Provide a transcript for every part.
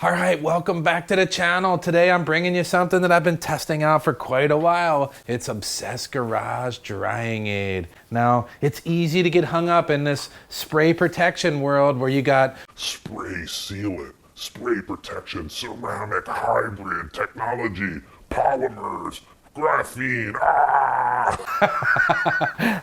All right, welcome back to the channel. Today I'm bringing you something that I've been testing out for quite a while. It's Obsessed Garage Drying Aid. Now, it's easy to get hung up in this spray protection world where you got spray sealant, spray protection, ceramic hybrid technology, polymers, graphene.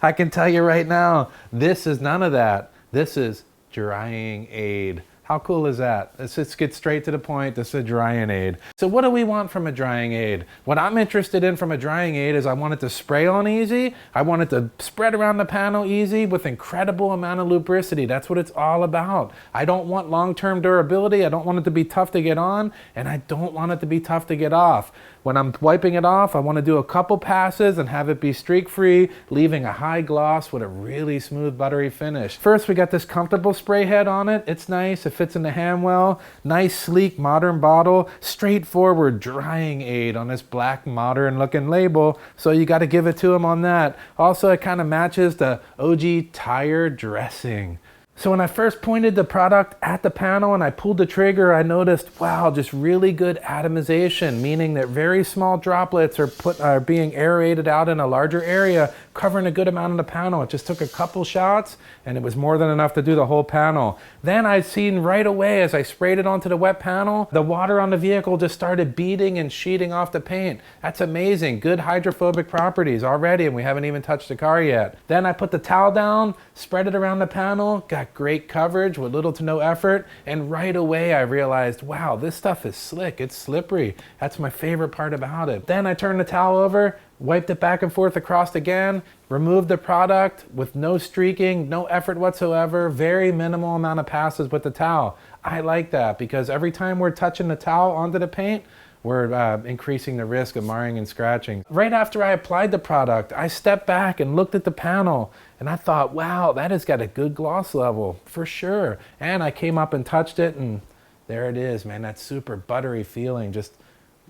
I can tell you right now, this is none of that. This is drying aid. How cool is that? Let's just get straight to the point. This is a drying aid. So what do we want from a drying aid? What I'm interested in from a drying aid is I want it to spray on easy. I want it to spread around the panel easy with incredible amount of lubricity. That's what it's all about. I don't want long-term durability. I don't want it to be tough to get on, and I don't want it to be tough to get off. When I'm wiping it off, I want to do a couple passes and have it be streak-free, leaving a high gloss with a really smooth, buttery finish. First, we got this comfortable spray head on it. It's nice. It fits in the hand well. Nice, sleek, modern bottle. Straightforward drying aid on this black, modern-looking label. So you got to give it to them on that. Also, it kind of matches the OG tire dressing. So when I first pointed the product at the panel and I pulled the trigger, I noticed, wow, just really good atomization, meaning that very small droplets are being aerated out in a larger area, covering a good amount of the panel. It just took a couple shots and it was more than enough to do the whole panel. Then I seen right away as I sprayed it onto the wet panel, the water on the vehicle just started beading and sheeting off the paint. That's amazing. Good hydrophobic properties already, and we haven't even touched the car yet. Then I put the towel down, spread it around the panel, got great coverage with little to no effort, and right away I realized, wow, this stuff is slick, it's slippery. That's my favorite part about it. Then I turned the towel over, wiped it back and forth across again, removed the product with no streaking, no effort whatsoever, very minimal amount of passes with the towel. I like that because every time we're touching the towel onto the paint, we're increasing the risk of marring and scratching. Right after I applied the product, I stepped back and looked at the panel and I thought, wow, that has got a good gloss level for sure. And I came up and touched it and there it is, man, that super buttery feeling just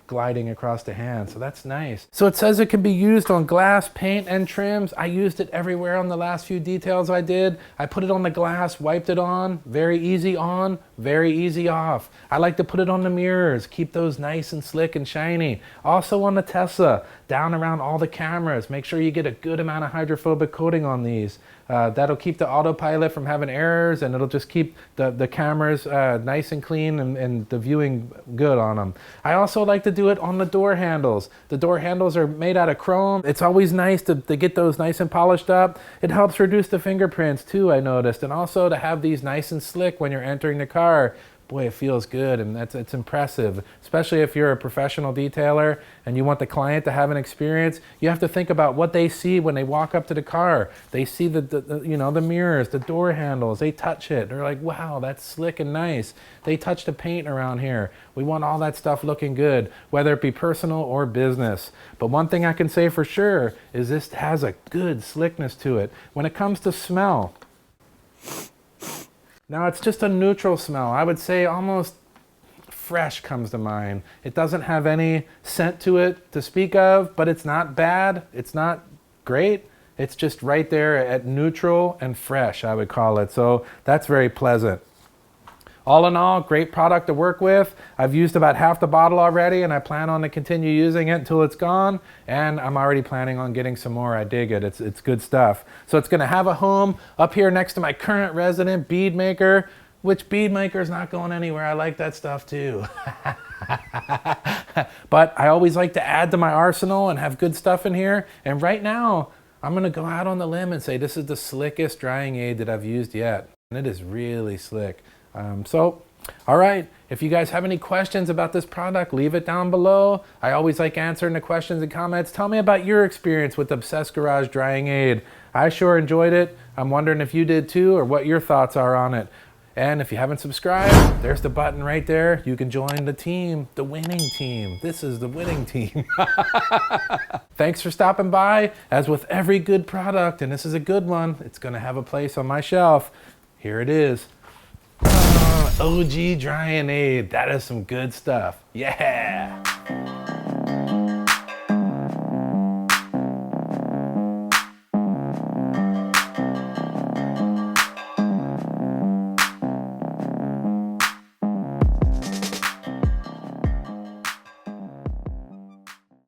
gliding across the hand. So that's nice. So it says it can be used on glass, paint, and trims. I used it everywhere on the last few details I did. I put it on the glass, wiped it on, very easy on, very easy off. I like to put it on the mirrors, keep those nice and slick and shiny. Also on the Tesla, down around all the cameras. Make sure you get a good amount of hydrophobic coating on these. That'll keep the autopilot from having errors, and it'll just keep the cameras nice and clean and the viewing good on them. I also like to do it on the door handles. The door handles are made out of chrome. It's always nice to get those nice and polished up. It helps reduce the fingerprints too, I noticed, and also to have these nice and slick when you're entering the car. Boy, it feels good, and it's impressive, especially if you're a professional detailer and you want the client to have an experience. You have to think about what they see when they walk up to the car. They see the mirrors, the door handles, they touch it. They're like, wow, that's slick and nice. They touch the paint around here. We want all that stuff looking good, whether it be personal or business. But one thing I can say for sure is this has a good slickness to it. When it comes to smell, now it's just a neutral smell. I would say almost fresh comes to mind. It doesn't have any scent to it to speak of, but it's not bad. It's not great. It's just right there at neutral and fresh, I would call it. So that's very pleasant. All in all, great product to work with. I've used about half the bottle already, and I plan on to continue using it until it's gone, and I'm already planning on getting some more. I dig it. It's good stuff. So it's going to have a home up here next to my current resident bead maker, which bead maker is not going anywhere. I like that stuff too. But I always like to add to my arsenal and have good stuff in here, and right now, I'm going to go out on the limb and say this is the slickest drying aid that I've used yet, and it is really slick. All right, if you guys have any questions about this product, leave it down below. I always like answering the questions and comments. Tell me about your experience with Obsessed Garage Drying Aid. I sure enjoyed it. I'm wondering if you did too, or what your thoughts are on it. And if you haven't subscribed, there's the button right there. You can join the team, the winning team. This is the winning team. Thanks for stopping by. As with every good product, and this is a good one, it's gonna have a place on my shelf. Here it is. OG Drying Aid. That is some good stuff. Yeah.